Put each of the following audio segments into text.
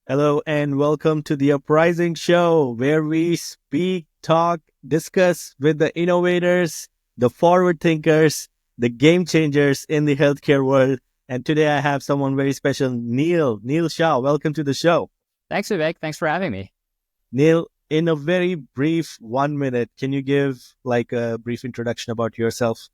Hello and welcome to the Uprising Show, where we speak, talk, discuss with the innovators, the forward thinkers, the game changers in the healthcare world. And today I have someone very special, Neal Shah. Welcome to the show. Thanks, Vivek. Thanks for having me. Neal, in a very brief 1 minute, can you give like a brief introduction about yourself?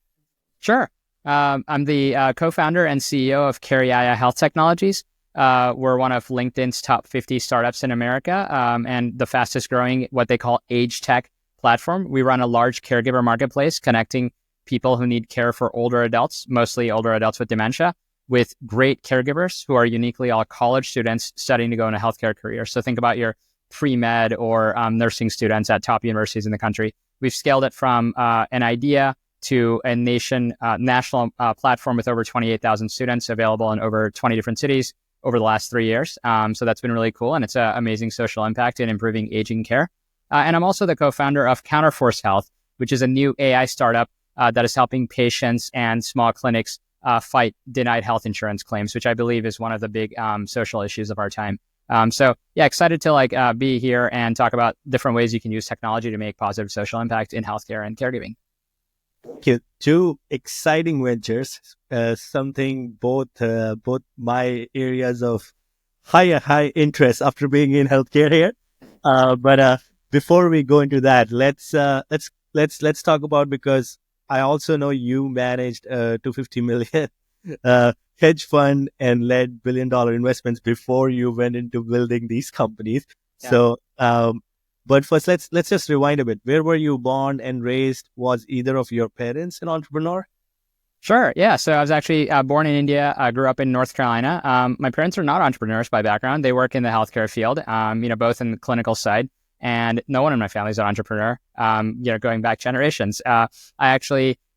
Sure. I'm the co-founder and CEO of CareYaya Health Technologies. We're one of LinkedIn's top 50 startups in America and the fastest growing, what they call age tech platform. We run a large caregiver marketplace connecting people who need care for older adults, mostly older adults with dementia, with great caregivers who are uniquely all college students studying to go in a healthcare career. So think about your pre-med or nursing students at top universities in the country. We've scaled it from an idea to a national platform with over 28,000 students available in over 20 different cities over the last 3 years. So that's been really cool. And it's an amazing social impact in improving aging care. And I'm also the co-founder of Counterforce Health, which is a new AI startup that is helping patients and small clinics fight denied health insurance claims, which I believe is one of the big social issues of our time. So yeah, excited to be here and talk about different ways you can use technology to make positive social impact in healthcare and caregiving. Two exciting ventures, something both my areas of high interest after being in healthcare here. But before we go into that, let's talk about, because I also know you managed 250 million hedge fund and led billion-dollar investments before you went into building these companies. Yeah. So but first, let's just rewind a bit. Where were you born and raised? Was either of your parents an entrepreneur? Sure. Yeah. So I was actually born in India. I grew up in North Carolina. My parents are not entrepreneurs by background. They work in the healthcare field, both in the clinical side. And no one in my family is an entrepreneur, going back generations. I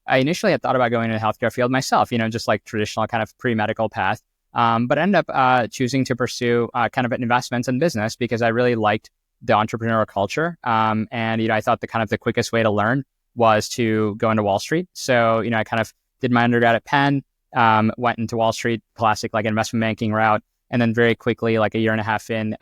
initially had thought about going into the healthcare field myself, just like traditional kind of pre-medical path, but ended up choosing to pursue kind of investments in business because I really liked the entrepreneurial culture. And I thought the quickest way to learn was to go into Wall Street. So, I kind of did my undergrad at Penn, went into Wall Street, classic like investment banking route. And then very quickly, like a year and a half in,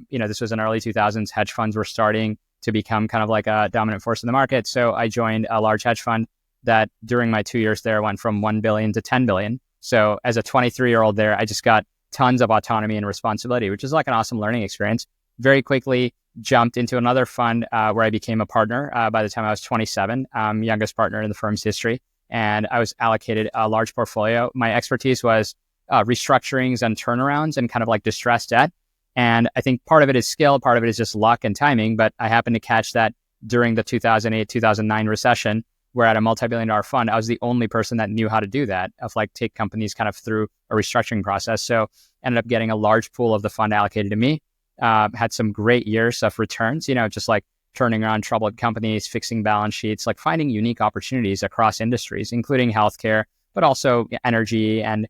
this was in early 2000s, hedge funds were starting to become kind of like a dominant force in the market. So I joined a large hedge fund that during my 2 years there went from 1 billion to 10 billion. So as a 23-year-old there, I just got tons of autonomy and responsibility, which is like an awesome learning experience. Very quickly jumped into another fund where I became a partner by the time I was 27, youngest partner in the firm's history. And I was allocated a large portfolio. My expertise was restructurings and turnarounds and kind of like distressed debt. And I think part of it is skill, part of it is just luck and timing. But I happened to catch that during the 2008, 2009 recession, where at a multi-billion-dollar fund, I was the only person that knew how to do that, of like take companies kind of through a restructuring process. So ended up getting a large pool of the fund allocated to me. Had some great years of returns, just like turning around troubled companies, fixing balance sheets, like finding unique opportunities across industries, including healthcare, but also energy and,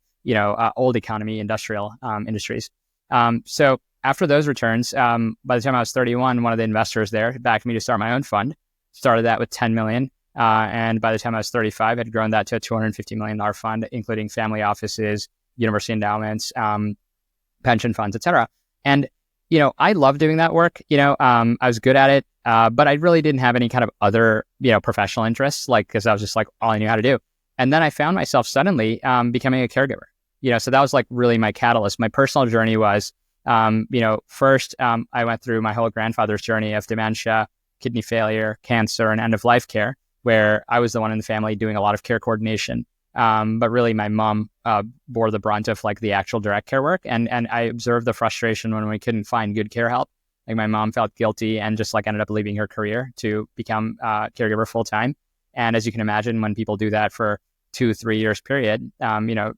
old economy, industrial industries. So after those returns, by the time I was 31, one of the investors there backed me to start my own fund, started that with 10 million. And by the time I was 35, I had grown that to a $250 million fund, including family offices, university endowments, pension funds, et cetera. And I love doing that work. I was good at it, but I really didn't have any kind of other, professional interests, because I was just like all I knew how to do. And then I found myself suddenly becoming a caregiver. So that was like really my catalyst. My personal journey was, first I went through my whole grandfather's journey of dementia, kidney failure, cancer, and end of life care, where I was the one in the family doing a lot of care coordination. But really my mom bore the brunt of like the actual direct care work. And I observed the frustration when we couldn't find good care help. Like my mom felt guilty and just like ended up leaving her career to become a caregiver full time. And as you can imagine, when people do that for 2-3 years period,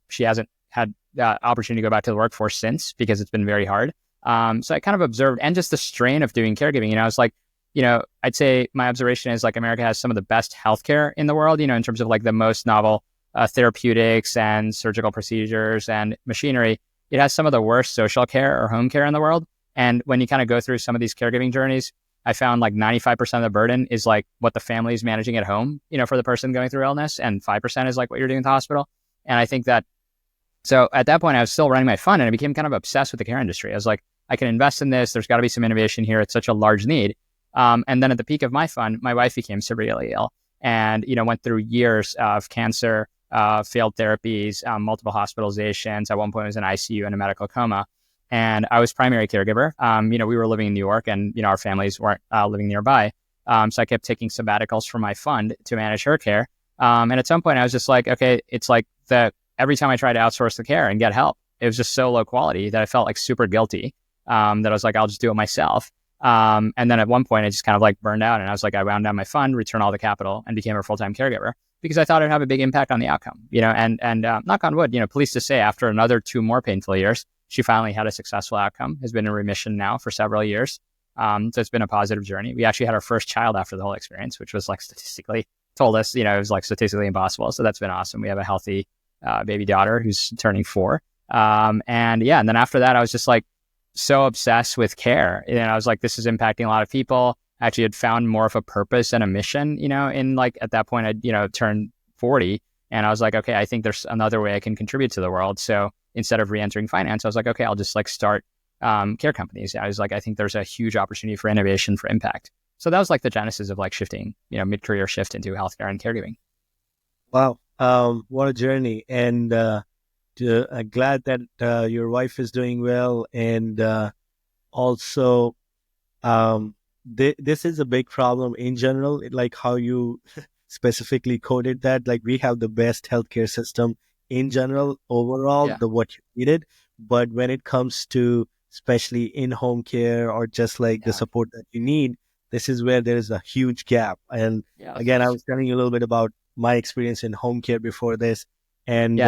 she hasn't had the opportunity to go back to the workforce since, because it's been very hard. So I kind of observed, and just the strain of doing caregiving, I was like, I'd say my observation is like America has some of the best healthcare in the world, in terms of like the most novel therapeutics and surgical procedures and machinery. It has some of the worst social care or home care in the world. And when you kind of go through some of these caregiving journeys, I found like 95% of the burden is like what the family is managing at home, for the person going through illness, and 5% is like what you're doing at the hospital. And I think that, so at that point I was still running my fund, and I became kind of obsessed with the care industry. I was like, I can invest in this. There's got to be some innovation here. It's such a large need. And then at the peak of my fund, my wife became severely ill and, went through years of cancer, failed therapies, multiple hospitalizations. At one point, I was in ICU in a medical coma. And I was primary caregiver. We were living in New York and, our families weren't living nearby. So I kept taking sabbaticals from my fund to manage her care. And at some point I was just like, okay, it's like every time I tried to outsource the care and get help, it was just so low quality that I felt like super guilty. That I was like, I'll just do it myself. And then at one point I just kind of like burned out and I was like, I wound down my fund, returned all the capital and became a full-time caregiver because I thought it'd have a big impact on the outcome, and knock on wood, pleased to say after another 2 more painful years, she finally had a successful outcome, has been in remission now for several years. So it's been a positive journey. We actually had our first child after the whole experience, which was like statistically told us, it was like statistically impossible. So that's been awesome. We have a healthy baby daughter who's turning 4. And then after that, I was just like so obsessed with care. And I was like, this is impacting a lot of people. I actually had found more of a purpose and a mission, in like at that point, I'd, turned 40. And I was like, okay, I think there's another way I can contribute to the world. So instead of re-entering finance, I was like, okay, I'll just like start care companies. I was like, I think there's a huge opportunity for innovation, for impact. So that was like the genesis of like shifting, mid-career shift into healthcare and caregiving. Wow. What a journey. And I'm glad that your wife is doing well. And also, this is a big problem in general, like how you specifically coded that. Like we have the best healthcare system in general, overall, what you needed. But when it comes to especially in-home care or just like the support that you need, this is where there is a huge gap. And again, I was telling you a little bit about my experience in home care before this. And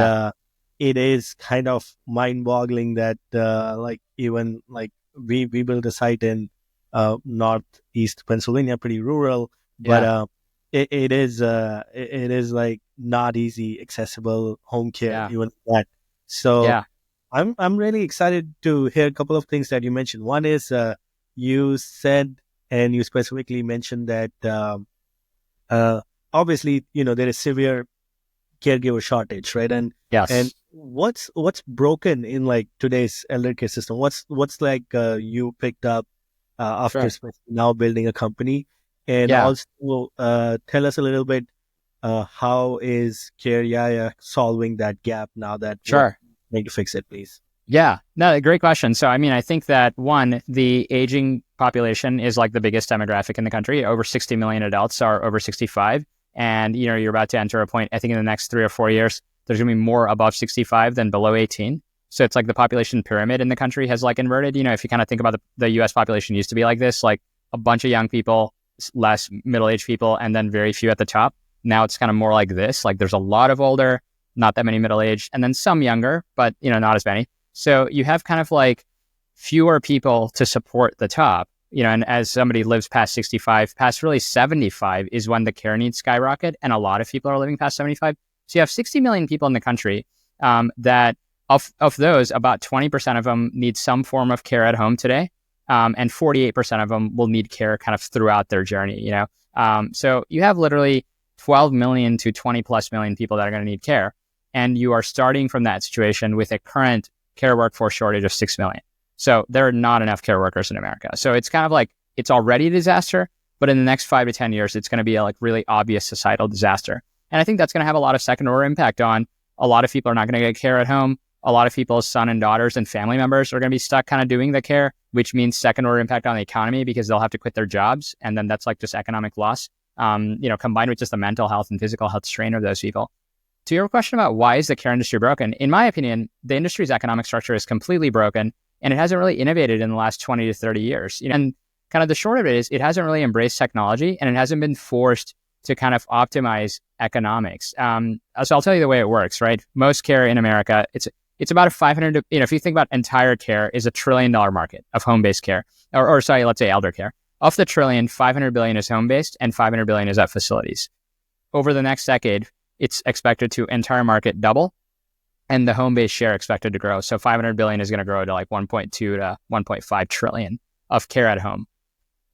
it is kind of mind-boggling that like even like we built a site in northeast Pennsylvania, pretty rural, but it is like not easy accessible home care, even that. So I'm really excited to hear a couple of things that you mentioned. One is you said, and you specifically mentioned that obviously, there is severe caregiver shortage, right? And what's broken in like today's elder care system? What's like you picked up after now building a company, and also tell us a little bit how is CareYaya solving that gap now that need to fix it, please? Yeah, no, great question. So, I think that one, the aging population is like the biggest demographic in the country. Over 60 million adults are over 65. And, you're about to enter a point, I think in the next 3 or 4 years, there's going to be more above 65 than below 18. So it's like the population pyramid in the country has like inverted. If you kind of think about the US population used to be like this, like a bunch of young people, less middle-aged people, and then very few at the top. Now it's kind of more like this. Like there's a lot of older, not that many middle-aged, and then some younger, but, not as many. So you have kind of like fewer people to support the top, and as somebody lives past 65, past really 75 is when the care needs skyrocket. And a lot of people are living past 75. So you have 60 million people in the country that of those, about 20% of them need some form of care at home today. And 48% of them will need care kind of throughout their journey, So you have literally 12 million to 20 plus million people that are going to need care. And you are starting from that situation with a current care workforce shortage of 6 million. So there are not enough care workers in America. So it's kind of like, it's already a disaster, but in the next 5 to 10 years, it's going to be a like really obvious societal disaster. And I think that's going to have a lot of second order impact on a lot of people are not going to get care at home. A lot of people's son and daughters and family members are going to be stuck kind of doing the care, which means second order impact on the economy because they'll have to quit their jobs. And then that's like just economic loss, combined with just the mental health and physical health strain of those people. To your question about why is the care industry broken, in my opinion, the industry's economic structure is completely broken and it hasn't really innovated in the last 20 to 30 years. And kind of the short of it is it hasn't really embraced technology and it hasn't been forced to kind of optimize economics. So I'll tell you the way it works, right? Most care in America, it's about a 500, if you think about entire care is $1 trillion market of home-based care, or sorry, let's say elder care. Of the trillion, 500 billion is home-based and 500 billion is at facilities. Over the next decade, it's expected to entire market double and the home-based share expected to grow. So 500 billion is going to grow to like 1.2 to 1.5 trillion of care at home.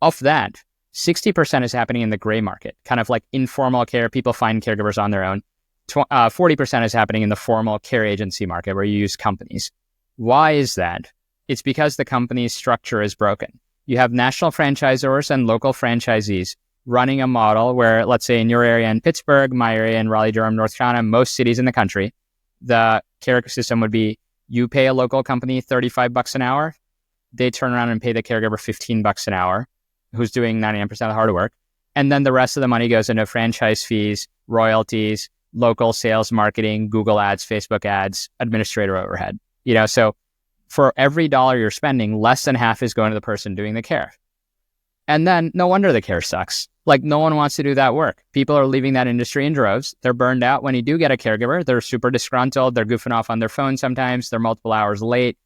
Of that, 60% is happening in the gray market, kind of like informal care. People find caregivers on their own. 40% is happening in the formal care agency market where you use companies. Why is that? It's because the company's structure is broken. You have national franchisors and local franchisees running a model where, let's say in your area in Pittsburgh, my area in Raleigh-Durham, North Carolina, most cities in the country, the care system would be you pay a local company $35 an hour. They turn around and pay the caregiver $15 an hour, who's doing 99% of the hard work. And then the rest of the money goes into franchise fees, royalties, local sales, marketing, Google ads, Facebook ads, administrator overhead. So for every dollar you're spending, less than half is going to the person doing the care. And then no wonder the care sucks. Like no one wants to do that work. People are leaving that industry in droves. They're burned out. When you do get a caregiver, they're super disgruntled. They're goofing off on their phone sometimes. They're multiple hours late,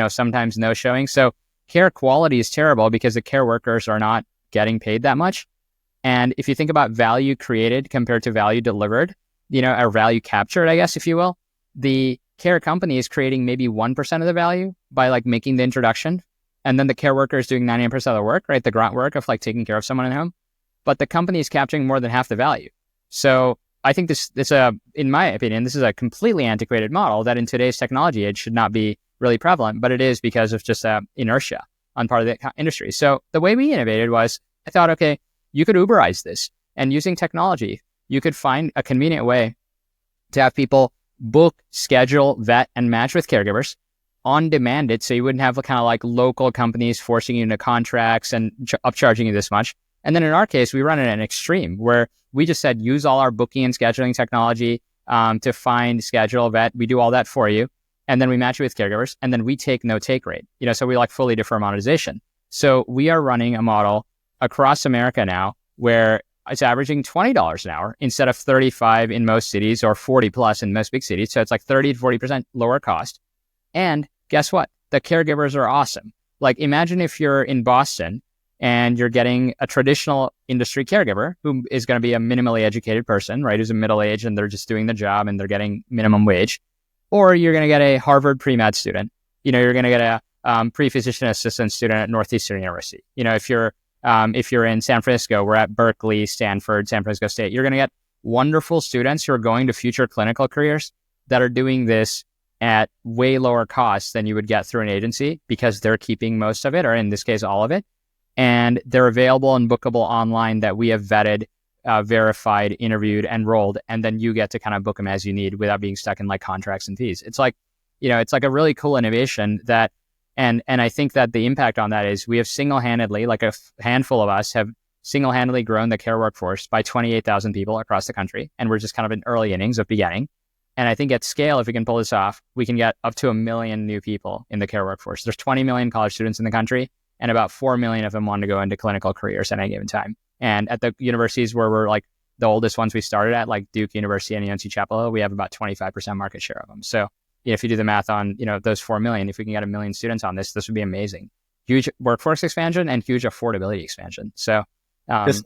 sometimes no showing. So care quality is terrible because the care workers are not getting paid that much. And if you think about value created compared to value delivered, or value captured, I guess, if you will, the care company is creating maybe 1% of the value by like making the introduction. And then the care worker is doing 99% of the work, right? The grunt work of like taking care of someone at home. But the company is capturing more than half the value. So I think this in my opinion, this is a completely antiquated model that in today's technology age should not be really prevalent, but it is because of just inertia on part of the industry. So the way we innovated was, I thought, okay, you could Uberize this, and using technology, you could find a convenient way to have people book, schedule, vet, and match with caregivers on demand it. So you wouldn't have kind of like local companies forcing you into contracts and upcharging you this much. And then in our case, we run it at an extreme where we just said, use all our booking and scheduling technology to find, schedule, vet. We do all that for you. And then we match you with caregivers. And then we take no take rate. So we like fully defer monetization. So we are running a model across America now where it's averaging $20 an hour instead of 35 in most cities or 40 plus in most big cities. So it's like 30 to 40% lower cost. And guess what? The caregivers are awesome. Like imagine if you're in Boston and you're getting a traditional industry caregiver who is going to be a minimally educated person, right? Who's a middle-aged and they're just doing the job and they're getting minimum wage. Or you're going to get a Harvard pre-med student. You're going to get a pre-physician assistant student at Northeastern University. If you're in San Francisco, we're at Berkeley, Stanford, San Francisco State. You're going to get wonderful students who are going to future clinical careers that are doing this at way lower costs than you would get through an agency because they're keeping most of it, or in this case, all of it. And they're available and bookable online that we have vetted, verified, interviewed, enrolled, and then you get to kind of book them as you need without being stuck in like contracts and fees. It's like, it's like a really cool innovation that, and I think that the impact on that is we have single-handedly, like a handful of us have single-handedly grown the care workforce by 28,000 people across the country. And we're just kind of in early innings of beginning. And I think at scale, if we can pull this off, we can get up to 1 million new people in the care workforce. There's 20 million college students in the country, and about 4 million of them want to go into clinical careers at any given time. And at the universities where we're like the oldest ones we started at, like Duke University and UNC Chapel Hill, we have about 25% market share of them. So if you do the math on, those 4 million, if we can get 1 million students on this would be amazing. Huge workforce expansion and huge affordability expansion. So this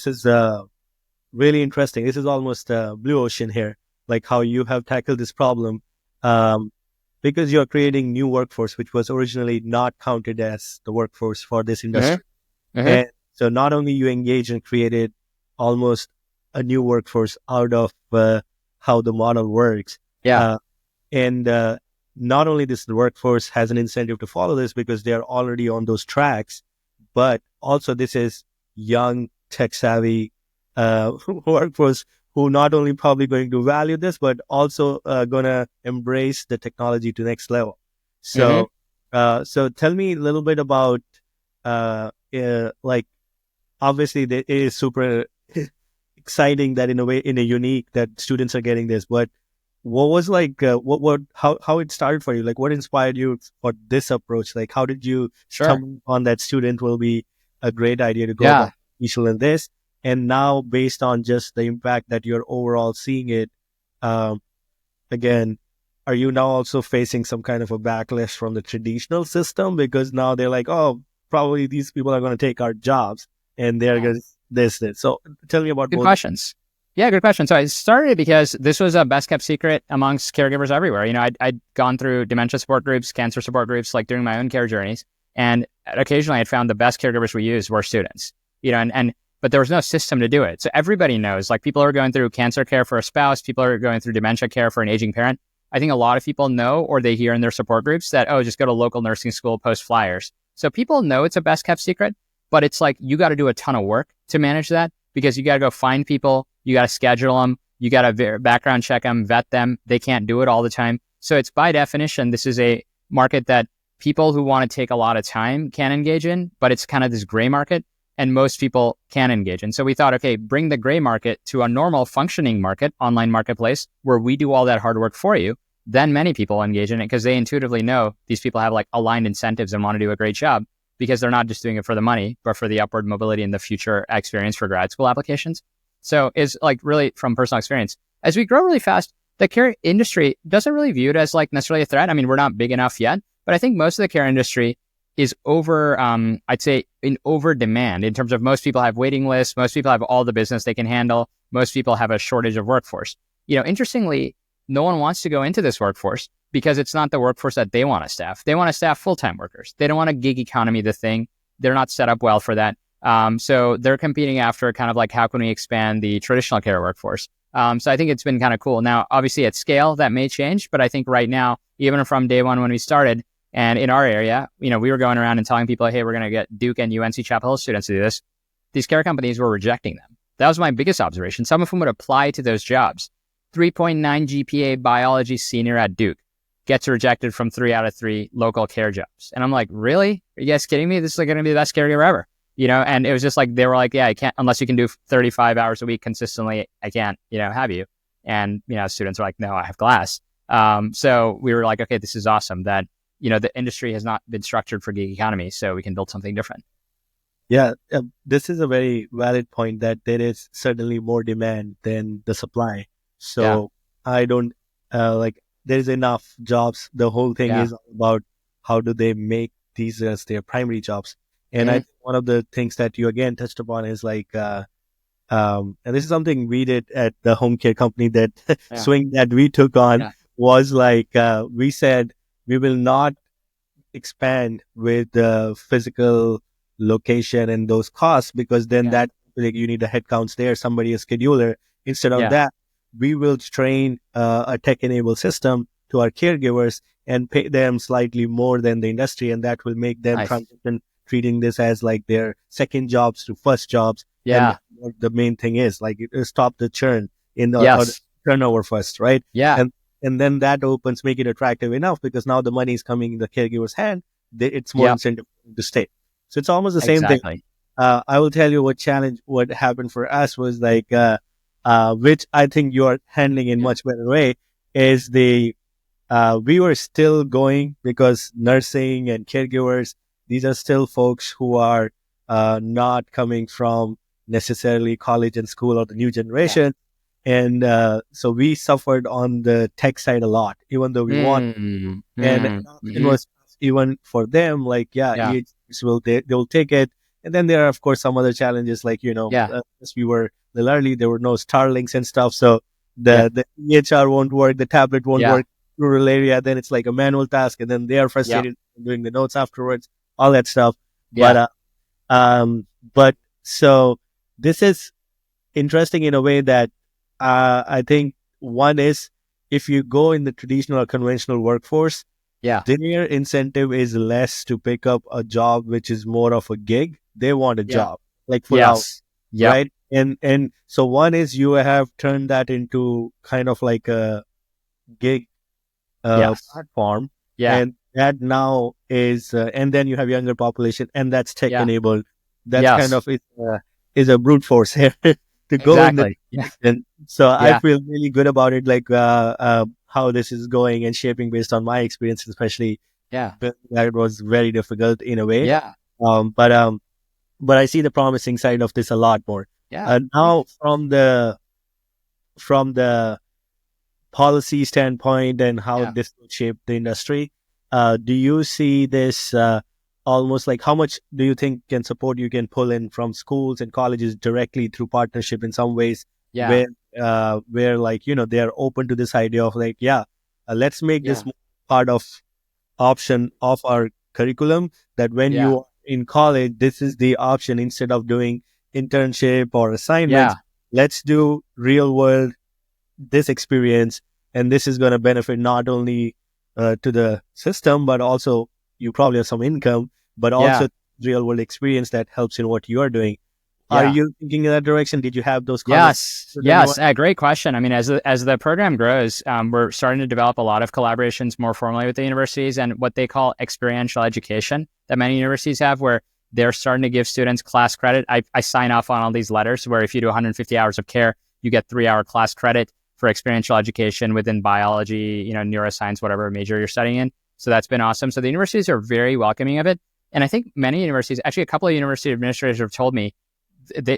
is really interesting. This is almost blue ocean here, like how you have tackled this problem. Because you're creating new workforce, which was originally not counted as the workforce for this industry. Mm-hmm. And so not only you engaged and created almost a new workforce out of how the model works. Yeah. And not only this, the workforce has an incentive to follow this because they're already on those tracks, but also this is young, tech-savvy workforce who not only probably going to value this, but also going to embrace the technology to the next level. So, so tell me a little bit about, like, obviously it is super exciting that in a way, in a unique that students are getting this, but what was like, how it started for you? Like what inspired you for this approach? Like how did you come on that student will be a great idea to go about initial in this? And now, based on just the impact that you're overall seeing it, again, are you now also facing some kind of a backlash from the traditional system? Because now they're like, oh, probably these people are going to take our jobs and they're going to this. So tell me about good questions. Yeah, good question. So I started because this was a best kept secret amongst caregivers everywhere. I'd gone through dementia support groups, cancer support groups, like during my own care journeys. And occasionally I'd found the best caregivers we used were students, but there was no system to do it. So everybody knows, like people are going through cancer care for a spouse, people are going through dementia care for an aging parent. I think a lot of people know, or they hear in their support groups that, oh, just go to local nursing school, post flyers. So people know it's a best kept secret, but it's like you got to do a ton of work to manage that, because you got to go find people, you got to schedule them, you got to background check them, vet them. They can't do it all the time. So it's by definition, this is a market that people who want to take a lot of time can engage in, but it's kind of this gray market, and most people can engage in. So we thought, okay, bring the gray market to a normal functioning market, online marketplace, where we do all that hard work for you. Then many people engage in it because they intuitively know these people have like aligned incentives and want to do a great job, because they're not just doing it for the money, but for the upward mobility and the future experience for grad school applications. So it's like really from personal experience. As we grow really fast, the care industry doesn't really view it as like necessarily a threat. I mean, we're not big enough yet, but I think most of the care industry is over, I'd say in over demand in terms of most people have waiting lists. Most people have all the business they can handle. Most people have a shortage of workforce. Interestingly, no one wants to go into this workforce because it's not the workforce that they want to staff. They want to staff full-time workers. They don't want a gig economy, the thing. They're not set up well for that. So they're competing after kind of like, how can we expand the traditional care workforce? So I think it's been kind of cool. Now, obviously at scale, that may change, but I think right now, even from day one when we started, and in our area, we were going around and telling people, hey, we're going to get Duke and UNC Chapel Hill students to do this. These care companies were rejecting them. That was my biggest observation. Some of them would apply to those jobs. 3.9 GPA biology senior at Duke gets rejected from 3 out of 3 local care jobs. And I'm like, really? Are you guys kidding me? This is like going to be the best caregiver ever. And it was just like, they were like, yeah, I can't, unless you can do 35 hours a week consistently, I can't, have you. And, students are like, no, I have class. So we were like, okay, this is awesome that, the industry has not been structured for gig economy, so we can build something different. Yeah, this is a very valid point that there is certainly more demand than the supply. So I don't there's enough jobs. The whole thing is about how do they make these as their primary jobs. And I think one of the things that you again touched upon is like, and this is something we did at the home care company that swing that we took on was like, we said we will not expand with the physical location and those costs, because then that like you need the headcounts there, somebody a scheduler. Instead of that, we will train a tech-enabled system to our caregivers and pay them slightly more than the industry, and that will make them transition, treating this as like their second jobs to first jobs. And what the main thing is like stop the churn in the, or the turnover first, right? And then that opens, make it attractive enough, because now the money is coming in the caregiver's hand. It's more incentive to stay. So it's almost the same thing. I will tell you what happened for us was like, which I think you are handling in much better way, is we were still going, because nursing and caregivers, these are still folks who are not coming from necessarily college and school or the new generation. And so we suffered on the tech side a lot, even though we want. And it was even for them, like, EHs they'll take it. And then there are, of course, some other challenges, like, as we were little early, there were no Starlinks and stuff. So the EHR won't work, the tablet won't work, rural area. Then it's like a manual task. And then they are frustrated doing the notes afterwards, all that stuff. But so this is interesting in a way that I think one is, if you go in the traditional or conventional workforce, their incentive is less to pick up a job, which is more of a gig. They want a job, like for hours, right? And so one is you have turned that into kind of like a gig platform, and that now is, and then you have younger population, and that's tech enabled. That's kind of is a brute force here to go in the and so I feel really good about it, like how this is going and shaping based on my experience, especially that it was very difficult in a way. But I see the promising side of this a lot more. Now from the policy standpoint and how this will shape the industry, do you see this almost like, how much do you think can support you can pull in from schools and colleges directly through partnership in some ways, where like, they are open to this idea of like, let's make this part of option of our curriculum, that when you are in college, this is the option. Instead of doing internship or assignments, let's do real world, this experience, and this is going to benefit not only to the system, but also you probably have some income, but also real world experience that helps in what you are doing. Are you thinking in that direction? Did you have those conversations? Yes. Great question. I mean, as the program grows, we're starting to develop a lot of collaborations more formally with the universities and what they call experiential education that many universities have, where they're starting to give students class credit. I sign off on all these letters where if you do 150 hours of care, you get 3-hour class credit for experiential education within biology, neuroscience, whatever major you're studying in. So that's been awesome. So the universities are very welcoming of it. And I think many universities, actually a couple of university administrators have told me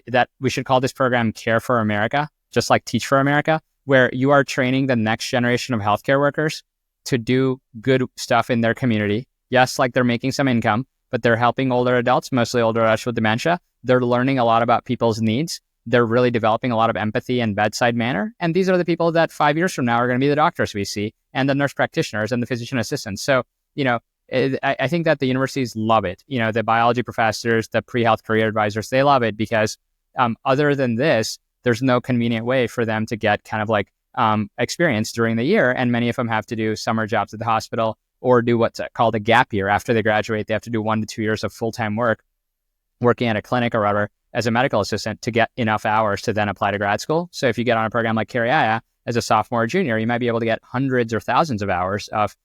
that we should call this program Care for America, just like Teach for America, where you are training the next generation of healthcare workers to do good stuff in their community. Yes, like they're making some income, but they're helping older adults, mostly older adults with dementia. They're learning a lot about people's needs. They're really developing a lot of empathy and bedside manner. And these are the people that 5 years from now are going to be the doctors we see and the nurse practitioners and the physician assistants. So, I think that the universities love it. The biology professors, the pre-health career advisors, they love it because other than this, there's no convenient way for them to get kind of like experience during the year. And many of them have to do summer jobs at the hospital or do what's called a gap year. After they graduate, they have to do 1 to 2 years of full-time work, working at a clinic or whatever as a medical assistant to get enough hours to then apply to grad school. So if you get on a program like CareYaya as a sophomore or junior, you might be able to get hundreds or thousands of hours of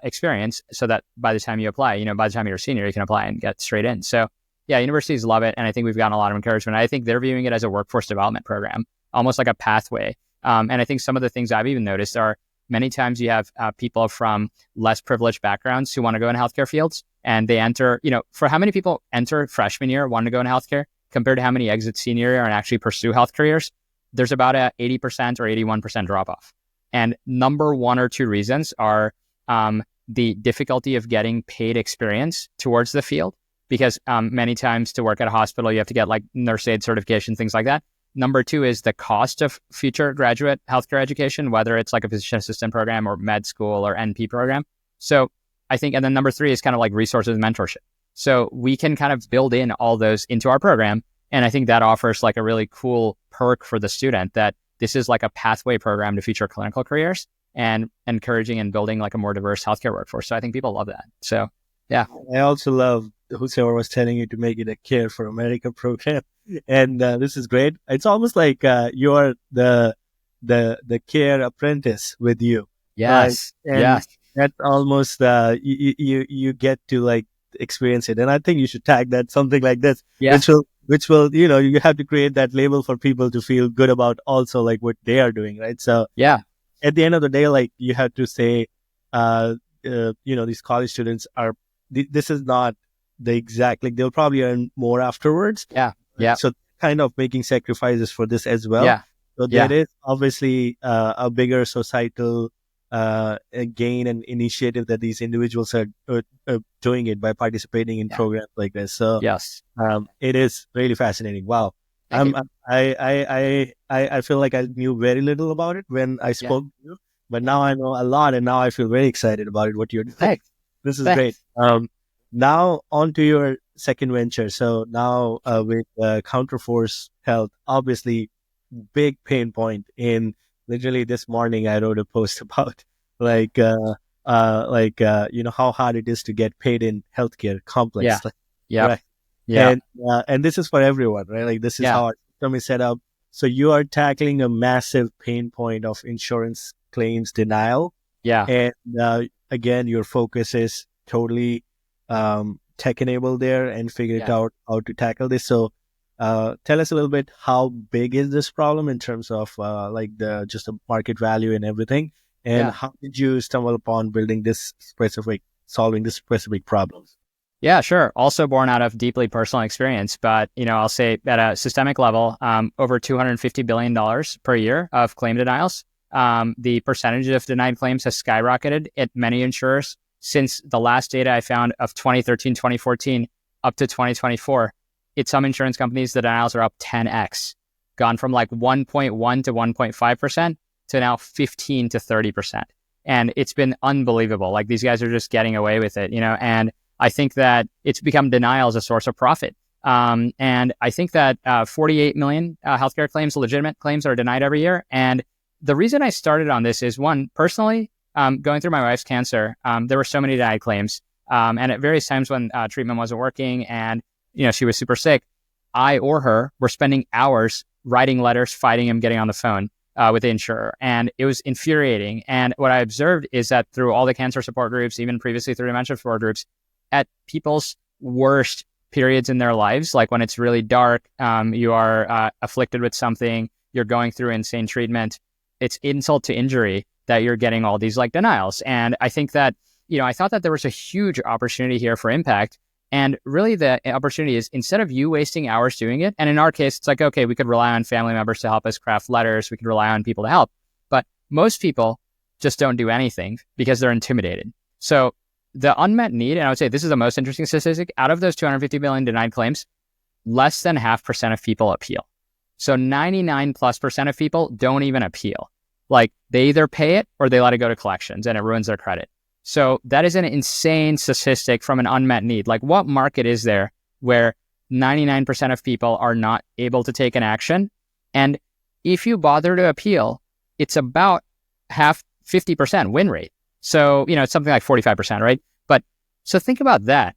experience so that by the time you apply, by the time you're a senior, you can apply and get straight in. So yeah, universities love it. And I think we've gotten a lot of encouragement. I think they're viewing it as a workforce development program, almost like a pathway. And I think some of the things I've even noticed are many times you have people from less privileged backgrounds who want to go in healthcare fields and they enter, for how many people enter freshman year, want to go in healthcare compared to how many exit senior year and actually pursue health careers, there's about a 80% or 81% drop off. And number 1 or 2 reasons are the difficulty of getting paid experience towards the field, because many times to work at a hospital, you have to get like nurse aid certification, things like that. Number 2 is the cost of future graduate healthcare education, whether it's like a physician assistant program or med school or NP program. So I think, and then number 3 is kind of like resources and mentorship. So we can kind of build in all those into our program. And I think that offers like a really cool perk for the student that this is like a pathway program to future clinical careers and encouraging and building like a more diverse healthcare workforce. So I think people love that. So, yeah. I also love whoever was telling you to make it a Care for America program. And this is great. It's almost like you're the care apprentice with you. Yes. Right? And yes. That's almost, you get to like experience it. And I think you should tag that something like this, which will, you have to create that label for people to feel good about also like what they are doing. Right. So, yeah. At the end of the day, like you have to say, these college students are, this is not the exact, like they'll probably earn more afterwards. Yeah. Yeah. So kind of making sacrifices for this as well. Yeah. So there is obviously a bigger societal gain and initiative that these individuals are doing it by participating in programs like this. So yes, it is really fascinating. Wow. I feel like I knew very little about it when I spoke to you, but now I know a lot, and now I feel very excited about it. What you're doing, this is great. Now on to your second venture. So now with Counterforce Health, obviously big pain point. In literally this morning, I wrote a post about how hard it is to get paid in healthcare complex. Right. Yeah. And this is for everyone, right? Like this is how our system is set up. So you are tackling a massive pain point of insurance claims denial. Yeah. And again, your focus is totally tech enabled there and figured out how to tackle this. So tell us a little bit, how big is this problem in terms of just the market value and everything? And how did you stumble upon solving this specific problems? Yeah, sure. Also born out of deeply personal experience, but I'll say at a systemic level, over $250 billion per year of claim denials. The percentage of denied claims has skyrocketed at many insurers since the last data I found of 2013, 2014 up to 2024. At some insurance companies, the denials are up 10x, gone from like 1.1 to 1.5% to now 15 to 30%. And it's been unbelievable. Like these guys are just getting away with it, and I think that it's become denial as a source of profit. And I think that 48 million healthcare claims, legitimate claims, are denied every year. And the reason I started on this is, one, personally, going through my wife's cancer, there were so many denied claims. And at various times when treatment wasn't working and, she was super sick, I or her were spending hours writing letters, fighting him, getting on the phone with the insurer. And it was infuriating. And what I observed is that through all the cancer support groups, even previously through dementia support groups, at people's worst periods in their lives, like when it's really dark, you are afflicted with something, you're going through insane treatment, it's insult to injury that you're getting all these like denials. And I think that, I thought that there was a huge opportunity here for impact. And really the opportunity is, instead of you wasting hours doing it, and in our case, it's like, okay, we could rely on family members to help us craft letters. We could rely on people to help. But most people just don't do anything because they're intimidated. So the unmet need, and I would say this is the most interesting statistic, out of those 250 million denied claims, less than 0.5% of people appeal. So 99+% of people don't even appeal. Like they either pay it or they let it go to collections and it ruins their credit. So that is an insane statistic from an unmet need. Like, what market is there where 99% of people are not able to take an action? And if you bother to appeal, it's about 50% win rate. So, it's something like 45%, right? But so think about that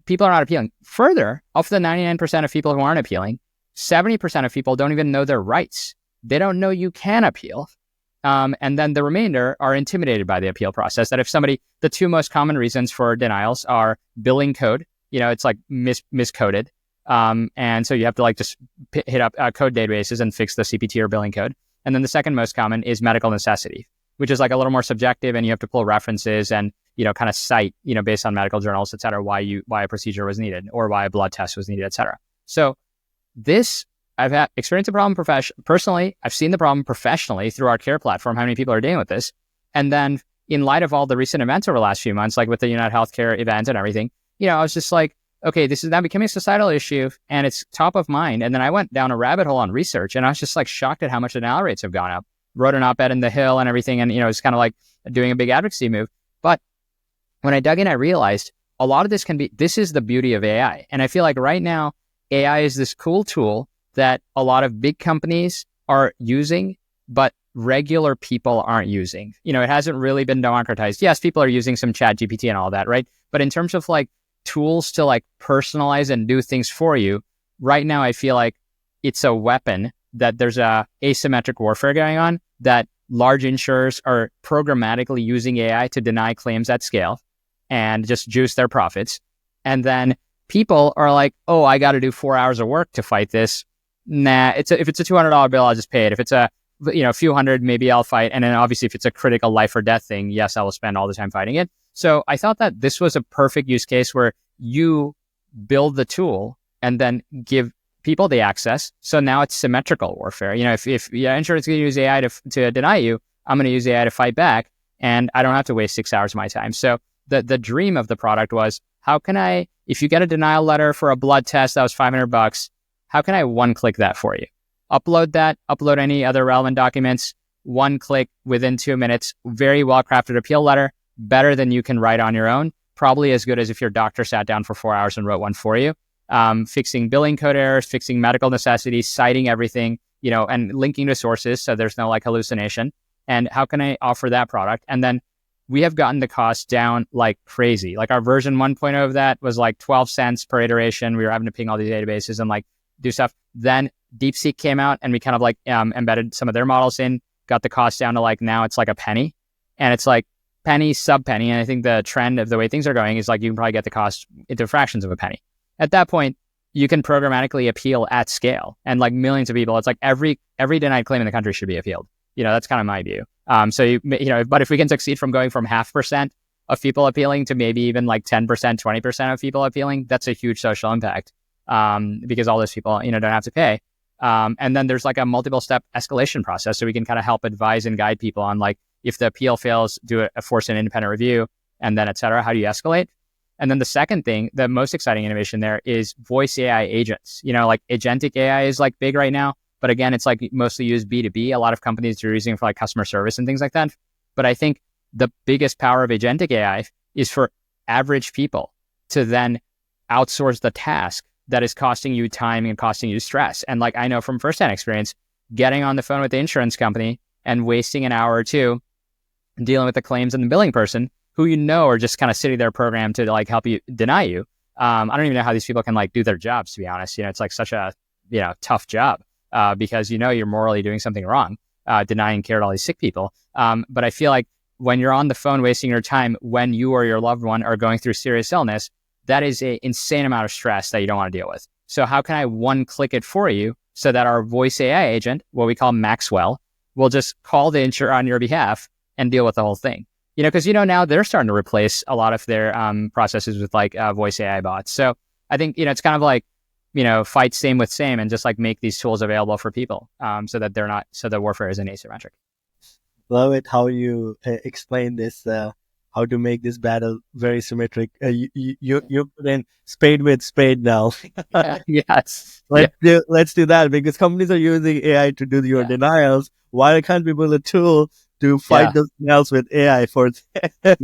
people are not appealing. Further, of the 99% of people who aren't appealing, 70% of people don't even know their rights. They don't know you can appeal. And then the remainder are intimidated by the appeal process. That if the two most common reasons for denials are billing code, it's like miscoded. And so you have to like just hit up code databases and fix the CPT or billing code. And then the second most common is medical necessity, which is like a little more subjective, and you have to pull references and, kind of cite, based on medical journals, et cetera, why a procedure was needed or why a blood test was needed, et cetera. So I've experienced the problem personally. I've seen the problem professionally through our care platform, how many people are dealing with this. And then in light of all the recent events over the last few months, like with the United Healthcare event and everything, I was just like, okay, this is now becoming a societal issue and it's top of mind. And then I went down a rabbit hole on research and I was just like shocked at how much denial rates have gone up. Wrote an op-ed in The Hill and everything. And, it's kind of like doing a big advocacy move. But when I dug in, I realized a lot of this is the beauty of AI. And I feel like right now, AI is this cool tool that a lot of big companies are using, but regular people aren't using. It hasn't really been democratized. Yes, people are using some chat GPT and all that, right? But in terms of like tools to like personalize and do things for you, right now I feel like it's a weapon that there's a asymmetric warfare going on, that large insurers are programmatically using AI to deny claims at scale and just juice their profits. And then people are like, oh, I got to do 4 hours of work to fight this. Nah, if it's a $200 bill, I'll just pay it. If it's a few hundred, maybe I'll fight. And then obviously if it's a critical life or death thing, yes, I will spend all the time fighting it. So I thought that this was a perfect use case where you build the tool and then give people the access. So now it's symmetrical warfare. If insurance is going to use AI to deny you, I'm going to use AI to fight back, and I don't have to waste 6 hours of my time. So the dream of the product was, how can I, if you get a denial letter for a blood test that was $500, how can I one-click that for you? Upload any other relevant documents, one click within 2 minutes, very well-crafted appeal letter, better than you can write on your own, probably as good as if your doctor sat down for 4 hours and wrote one for you. Fixing billing code errors, fixing medical necessities, citing everything, and linking to sources so there's no like hallucination. And how can I offer that product? And then we have gotten the cost down like crazy. Like our version 1.0 of that was like 12 cents per iteration. We were having to ping all these databases and like do stuff. Then DeepSeek came out and we kind of like embedded some of their models in, got the cost down to like, now it's like a penny, and it's like penny, sub penny. And I think the trend of the way things are going is like, you can probably get the cost into fractions of a penny. At that point, you can programmatically appeal at scale, and like millions of people, it's like every denied claim in the country should be appealed. That's kind of my view. But if we can succeed from going from 0.5% of people appealing to maybe even like 10%, 20% of people appealing, that's a huge social impact. Because all those people, don't have to pay. And then there's like a multiple step escalation process. So we can kind of help advise and guide people on like, if the appeal fails, force an independent review, and then et cetera. How do you escalate? And then the second thing, the most exciting innovation there is voice AI agents. Like Agentic AI is like big right now, but again, it's like mostly used B2B. A lot of companies are using it for like customer service and things like that. But I think the biggest power of Agentic AI is for average people to then outsource the task that is costing you time and costing you stress. And like, I know from firsthand experience, getting on the phone with the insurance company and wasting an hour or two dealing with the claims and the billing person who are just kind of sitting there programmed to like help you deny you. I don't even know how these people can like do their jobs, to be honest. It's like such a tough job because you're morally doing something wrong, denying care to all these sick people. But I feel like when you're on the phone wasting your time when you or your loved one are going through serious illness, that is an insane amount of stress that you don't want to deal with. So how can I one-click it for you so that our voice AI agent, what we call Maxwell, will just call the insurer on your behalf and deal with the whole thing? Because now they're starting to replace a lot of their processes with like voice AI bots. So I think it's kind of like fight same with same and just like make these tools available for people so that the warfare isn't asymmetric. Love it how you explain this. How to make this battle very symmetric. You put in spade with spade now. Yes. Let's do that, because companies are using AI to do your denials. Why can't we build a tool to fight those denials with AI for? I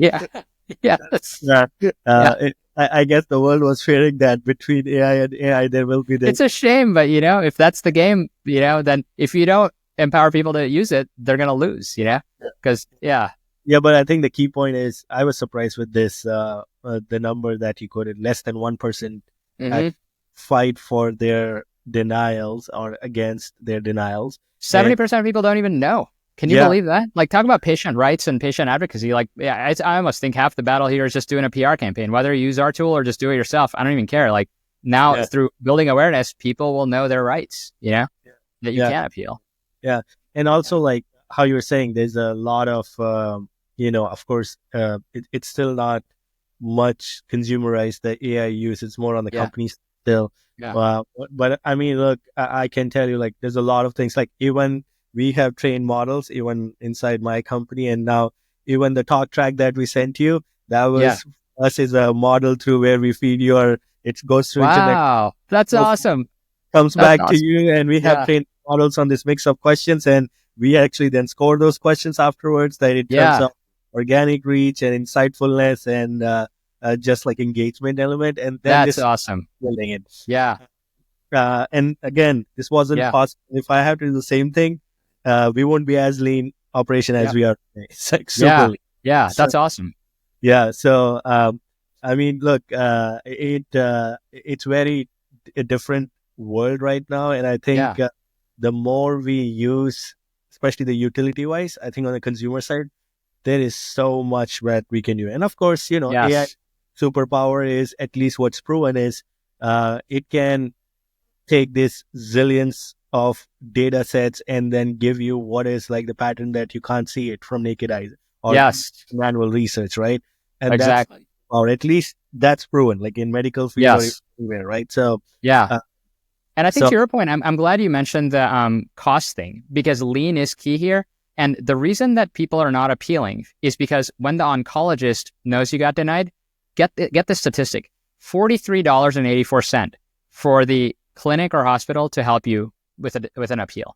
guess the world was fearing that between AI and AI there will be this. It's a shame, but if that's the game, then if you don't empower people to use it, they're gonna lose. Because Yeah, but I think the key point is I was surprised with this, the number that you quoted, less than 1% fight for their denials or against their denials. 70% of people don't even know. Can you believe that? Like, talk about patient rights and patient advocacy. Like, I almost think half the battle here is just doing a PR campaign, whether you use our tool or just do it yourself. I don't even care. Like, now through building awareness, people will know their rights, that you can appeal. Yeah. And also, like how you were saying, there's a lot of, of course, it's still not much consumerized, the AI use. It's more on the companies still. But I mean, look, I can tell you, like, there's a lot of things. Like, even we have trained models, even inside my company. And now even the talk track that we sent you, that was us as a model through where we feed you, it goes through internet. Wow, that's awesome. Comes back to you, and we have trained models on this mix of questions, and we actually then score those questions afterwards, that it turns out organic reach and insightfulness and just like engagement element. And then that's awesome. Building it. Yeah. And again, this wasn't possible. If I have to do the same thing, we won't be as lean operation as we are today. It's like super lean. Yeah, that's awesome. Yeah. So, I mean, look, it's very a different world right now. And I think the more we use, especially the utility wise, I think on the consumer side, there is so much that we can do. And of course, AI superpower is, at least what's proven is, it can take this zillions of data sets and then give you what is like the pattern that you can't see it from naked eyes or manual research, right? And exactly. Or at least that's proven, like in medical field or everywhere, right? So and I think to your point, I'm glad you mentioned the cost thing, because lean is key here. And the reason that people are not appealing is because when the oncologist knows you got denied, get the statistic: $43.84 for the clinic or hospital to help you with an appeal.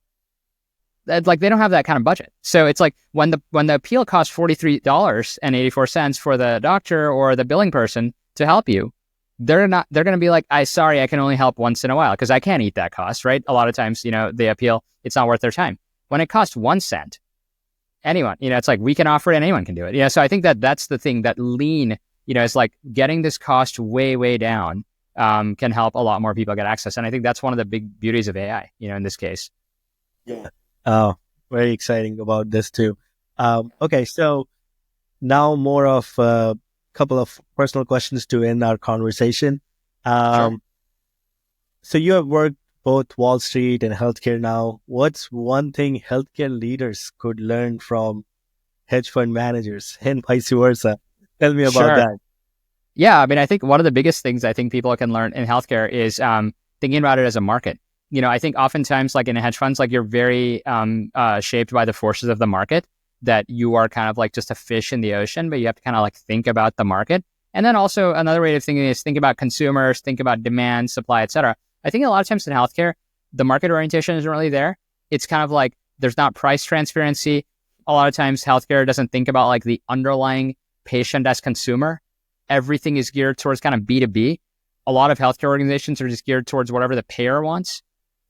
Like, they don't have that kind of budget. So it's like when the appeal costs $43.84 for the doctor or the billing person to help you, they're going to be like, sorry, I can only help once in a while because I can't eat that cost, right? A lot of times, the appeal, it's not worth their time. When it costs 1 cent, anyone, it's like we can offer it and anyone can do it. So I think that's the thing, that lean, is like getting this cost way, way down can help a lot more people get access. And I think that's one of the big beauties of AI, in this case. Yeah. Oh, very exciting about this too. Okay, so now more of a couple of personal questions to end our conversation. Sure. So you have worked both Wall Street and healthcare now. What's one thing healthcare leaders could learn from hedge fund managers and vice versa? Tell me about that. Yeah, I mean, I think one of the biggest things I think people can learn in healthcare is thinking about it as a market. I think oftentimes, like in hedge funds, like you're very shaped by the forces of the market, that you are kind of like just a fish in the ocean, but you have to kind of like think about the market. And then also another way of thinking is think about consumers, think about demand, supply, et cetera. I think a lot of times in healthcare, the market orientation isn't really there. It's kind of like there's not price transparency. A lot of times healthcare doesn't think about like the underlying patient as consumer. Everything is geared towards kind of B2B. A lot of healthcare organizations are just geared towards whatever the payer wants.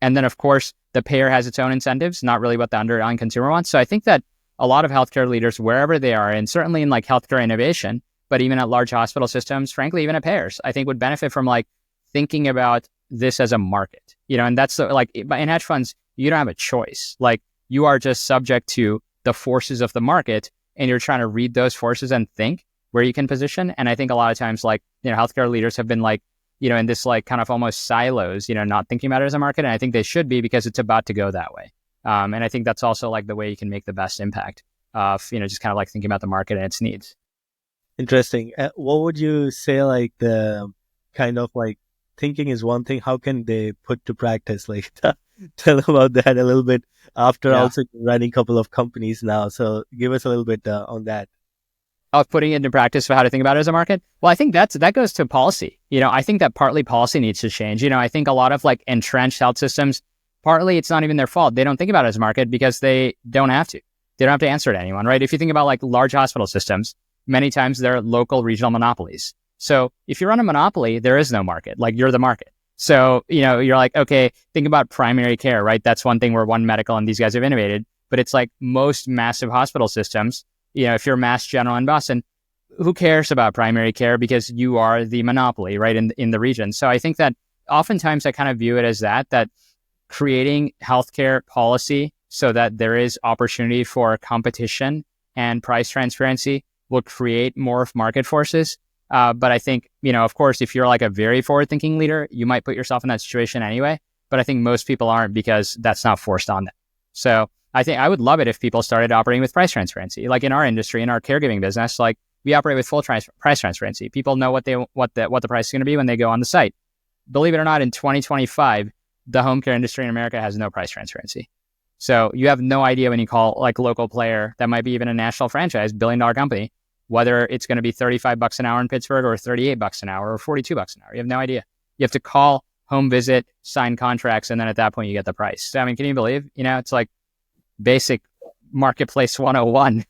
And then, of course, the payer has its own incentives, not really what the underlying consumer wants. So I think that a lot of healthcare leaders, wherever they are, and certainly in like healthcare innovation, but even at large hospital systems, frankly, even at payers, I think would benefit from like thinking about this as a market, and that's like in hedge funds, you don't have a choice. Like you are just subject to the forces of the market, and you're trying to read those forces and think where you can position. And I think a lot of times, like, healthcare leaders have been like, in this like kind of almost silos, not thinking about it as a market. And I think they should be, because it's about to go that way. And I think that's also like the way you can make the best impact of, just kind of like thinking about the market and its needs. Interesting. What would you say, like, the kind of like thinking is one thing, how can they put to practice? Like, tell about that a little bit after also running a couple of companies now. So give us a little bit on that. Of putting it into practice for how to think about it as a market? Well, I think that goes to policy. I think that partly policy needs to change. I think a lot of like entrenched health systems, partly it's not even their fault. They don't think about it as a market because they don't have to. They don't have to answer to anyone, right? If you think about like large hospital systems, many times they're local regional monopolies. So if you run a monopoly, there is no market. Like you're the market. So, you're like, okay, think about primary care, right? That's one thing where One Medical and these guys have innovated, but it's like most massive hospital systems, if you're Mass General in Boston, who cares about primary care because you are the monopoly, right, in the region. So I think that oftentimes I kind of view it as that creating healthcare policy so that there is opportunity for competition and price transparency will create more market forces. But I think, of course, if you're like a very forward-thinking leader, you might put yourself in that situation anyway. But I think most people aren't, because that's not forced on them. So I think I would love it if people started operating with price transparency. Like in our industry, in our caregiving business, like we operate with full price transparency. People know what the price is going to be when they go on the site. Believe it or not, in 2025, the home care industry in America has no price transparency. So you have no idea when you call like a local player that might be even a national franchise, billion-dollar company, whether it's going to be $35 an hour in Pittsburgh or $38 an hour or $42 an hour. You have no idea. You have to call, home visit, sign contracts, and then at that point you get the price. So, I mean, can you believe, it's like basic marketplace 101,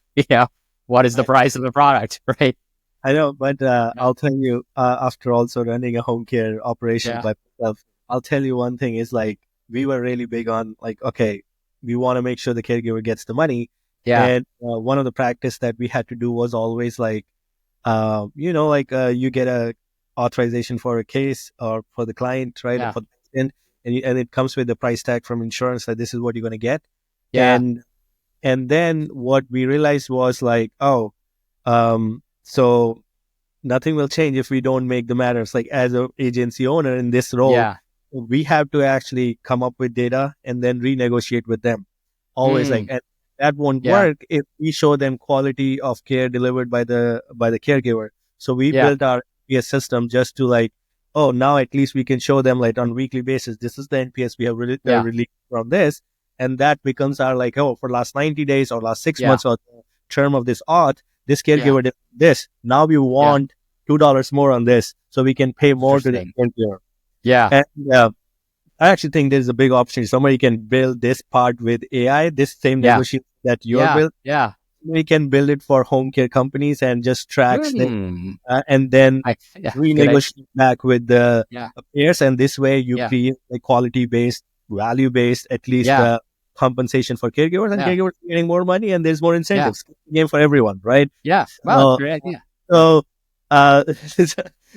what is the price of the product, right? I know, but I'll tell you, after also running a home care operation by myself, I'll tell you one thing is like, we were really big on like, okay, we want to make sure the caregiver gets the money. Yeah. And one of the practice that we had to do was always like, you get a authorization for a case or for the client, right? Yeah. For the patient, and it comes with the price tag from insurance that this is what you're going to get. Yeah. And then what we realized was like, so nothing will change if we don't make the matters. Like as an agency owner in this role, we have to actually come up with data and then renegotiate with them. Always like, and that won't work if we show them quality of care delivered by the caregiver. So we built our NPS system just to like, now at least we can show them like on a weekly basis, this is the NPS we have released from this. And that becomes our like, for last 90 days or last 6 months or the term of this auth, this caregiver did this. Now we want $2 more on this so we can pay more to the caregiver. Yeah. And I actually think there's a big opportunity. Somebody can build this part with AI, this same negotiation that you're built. Yeah. We can build it for home care companies and just tracks them and then renegotiate back with the payers. And this way you create a quality-based, value-based, at least compensation for caregivers, and caregivers getting more money and there's more incentives. Game for everyone, right? Yeah. Well, great idea. So,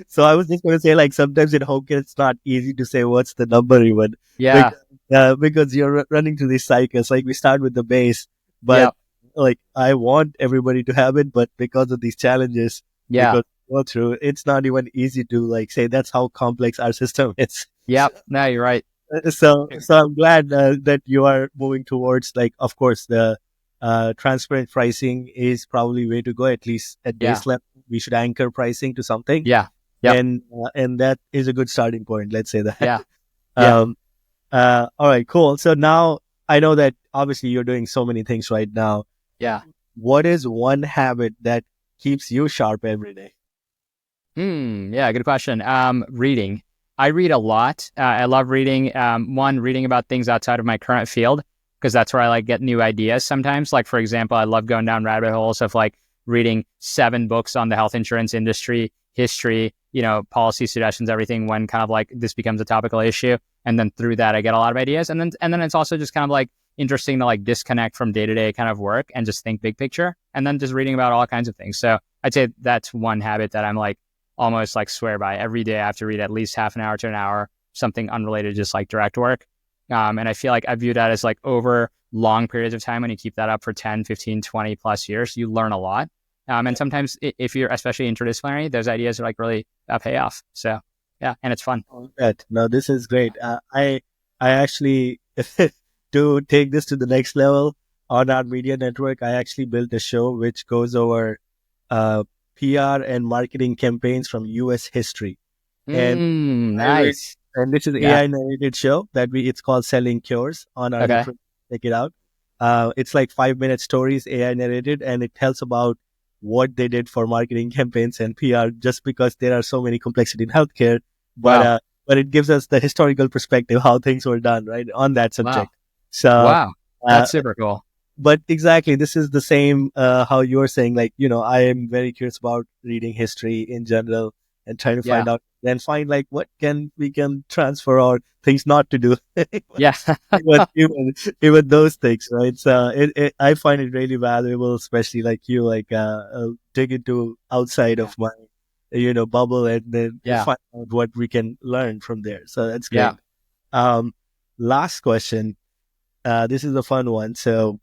so I was just going to say, like, sometimes in home care, it's not easy to say what's the number even. Yeah. Because you're running through these cycles. Like we start with the base, but like I want everybody to have it, but because of these challenges, because we go through, it's not even easy to like say that's how complex our system is. Yep. No, you're right. So I'm glad that you are moving towards like, of course, the transparent pricing is probably way to go. At least at base level, we should anchor pricing to something. Yeah. And that is a good starting point. Let's say that. Yeah. All right, cool. So now I know that obviously you're doing so many things right now. Yeah. What is one habit that keeps you sharp every day? Yeah, good question. Reading. I read a lot. I love reading. Reading about things outside of my current field, because that's where I like get new ideas sometimes. Like, for example, I love going down rabbit holes of like reading 7 books on the health insurance industry, history, policy suggestions, everything, when kind of like this becomes a topical issue. And then through that, I get a lot of ideas. And then it's also just kind of like interesting to like disconnect from day-to-day kind of work and just think big picture, and then just reading about all kinds of things. So I'd say that's one habit that I'm like almost like swear by. Every day I have to read at least half an hour to an hour, something unrelated, just like direct work. And I feel like I view that as like over long periods of time, when you keep that up for 10, 15, 20 plus years, you learn a lot. And sometimes if you're especially interdisciplinary, those ideas are like really pay off. So yeah, and it's fun. No, this is great. I actually to take this to the next level on our media network, I actually built a show which goes over PR and marketing campaigns from US history. And Nice. and this is an Yeah. AI narrated show it's called Selling Cures on our Okay. network. Check it out. It's like 5-minute stories, AI narrated, and it tells about what they did for marketing campaigns and PR, just because there are so many complexity in healthcare. Wow. But it gives us the historical perspective, how things were done, right, on that subject. So, Wow. uh, That's super cool. but exactly, this is the same, how you're saying, like, I am very curious about reading history in general and trying to Yeah. find out and find like what we can transfer or things not to do. Yeah. even those things, right? So I find it really valuable, especially like you, like dig into outside of my, bubble, and then Yeah. find out what we can learn from there. So that's Yeah. great. Last question. This is a fun one. So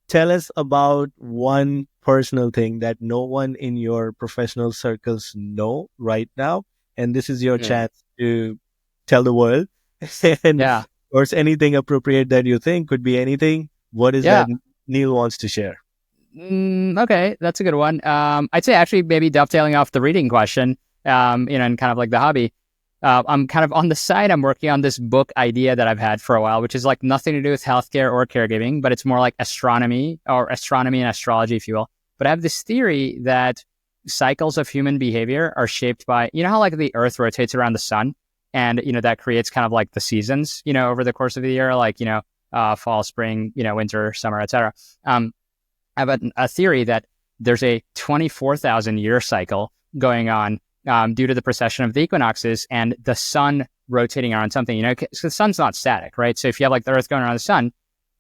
tell us about one personal thing that no one in your professional circles know right now, and this is your chance to tell the world. And Yeah. of course, anything appropriate that you think, could be anything. What is Yeah. that Neal wants to share? Okay, that's a good one. I'd say actually maybe dovetailing off the reading question, and kind of like the hobby. I'm kind of on the side, I'm working on this book idea that I've had for a while, which is like nothing to do with healthcare or caregiving, but it's more like astronomy and astrology, if you will. But I have this theory that cycles of human behavior are shaped by, how like the earth rotates around the sun, and, that creates kind of like the seasons, over the course of the year, like, fall, spring, winter, summer, etc. I have a theory that there's a 24,000 year cycle going on, due to the precession of the equinoxes and the sun rotating around something, because the sun's not static, right? So if you have like the earth going around the sun,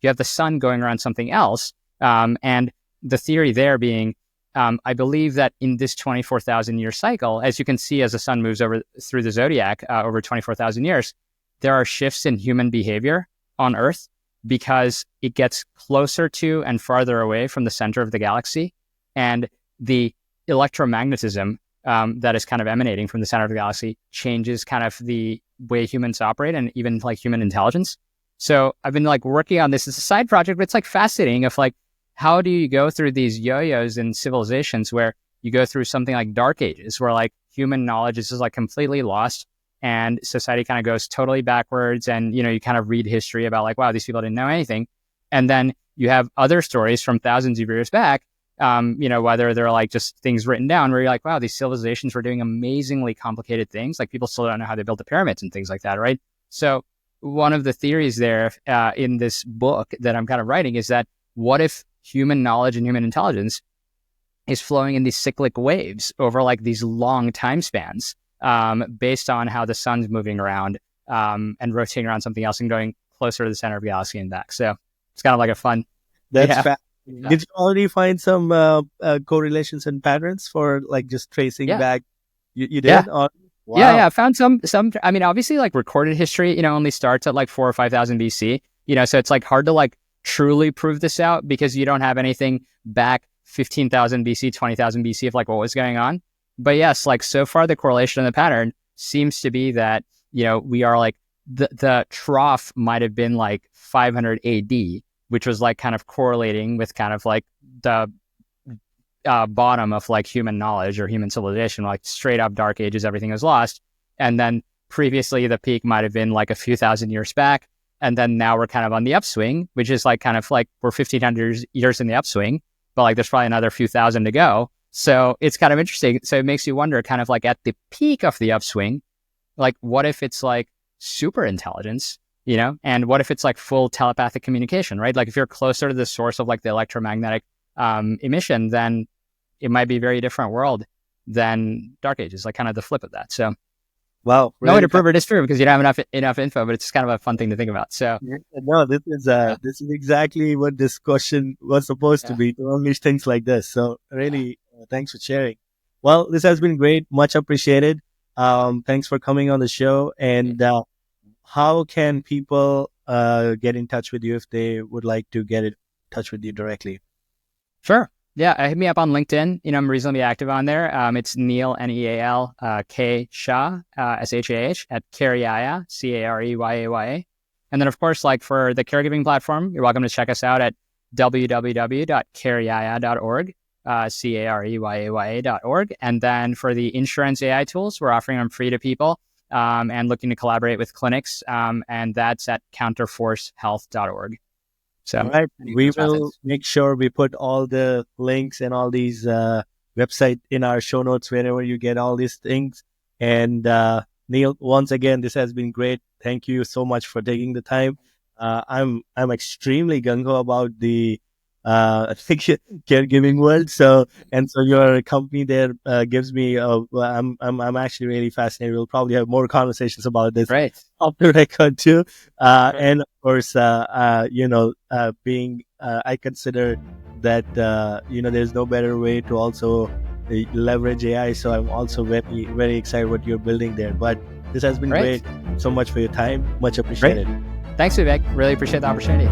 you have the sun going around something else. And the theory there being, I believe that in this 24,000 year cycle, as you can see, as the sun moves through the zodiac over 24,000 years, there are shifts in human behavior on Earth because it gets closer to and farther away from the center of the galaxy. And the electromagnetism that is kind of emanating from the center of the galaxy changes kind of the way humans operate and even like human intelligence. So I've been like working on this as a side project, but it's like fascinating of like, how do you go through these yo-yos in civilizations where you go through something like dark ages, where like human knowledge is just like completely lost and society kind of goes totally backwards. And, you kind of read history about like, wow, these people didn't know anything. And then you have other stories from thousands of years back, whether they're like just things written down where you're like, wow, these civilizations were doing amazingly complicated things. Like people still don't know how they built the pyramids and things like that, right? So one of the theories there in this book that I'm kind of writing is that what if human knowledge and human intelligence is flowing in these cyclic waves over like these long time spans, based on how the sun's moving around and rotating around something else and going closer to the center of the galaxy and back. So it's kind of like a fun. That's Yeah. Did you already find some correlations and patterns for like just tracing back? You did? Yeah. Wow. Yeah. I found some, I mean, obviously like recorded history, only starts at like 4,000 or 5,000 BC, so it's like hard to like truly prove this out because you don't have anything back 15,000 BC, 20,000 BC of like what was going on. But yes, like so far the correlation and the pattern seems to be that, we are like the trough might have been like 500 AD, which was like kind of correlating with kind of like the bottom of like human knowledge or human civilization, like straight up dark ages, everything was lost. And then previously the peak might have been like a few thousand years back. And then now we're kind of on the upswing, which is like kind of like we're 1,500 years in the upswing, but like there's probably another few thousand to go. So it's kind of interesting. So it makes you wonder kind of like at the peak of the upswing, like what if it's like super intelligence, and what if it's like full telepathic communication, right? Like if you're closer to the source of like the electromagnetic emission, then it might be a very different world than dark ages, like kind of the flip of that. So Wow, No way really to prove or disprove because you don't have enough info, but it's kind of a fun thing to think about. So no, this is exactly what this question was supposed to yeah, be, to unleash things like this. So really, thanks for sharing. Well, this has been great, much appreciated. Thanks for coming on the show. And how can people get in touch with you if they would like to get in touch with you directly? sure. Yeah, hit me up on LinkedIn. I'm reasonably active on there. It's Neal Neal K Shah Shah at CareYaya CareYaya. And then of course, like for the caregiving platform, you're welcome to check us out at www.careyaya.org, CareYaya.org. And then for the insurance AI tools, we're offering them free to people and looking to collaborate with clinics. And that's at counterforcehealth.org. So All right. any of We those will methods. make sure we put all the links and all these website in our show notes wherever you get all these things. And Neal, once again, this has been great. Thank you so much for taking the time. I'm extremely gung ho about the caregiving world. So your company there gives me. I'm actually really fascinated. We'll probably have more conversations about this Right. off the record too. Right. And of course, being I consider that there's no better way to also leverage AI. So I'm also very very excited what you're building there. But this has been Right. great. So much for your time. Much Great. appreciated. Thanks, Vivek. Really appreciate the opportunity.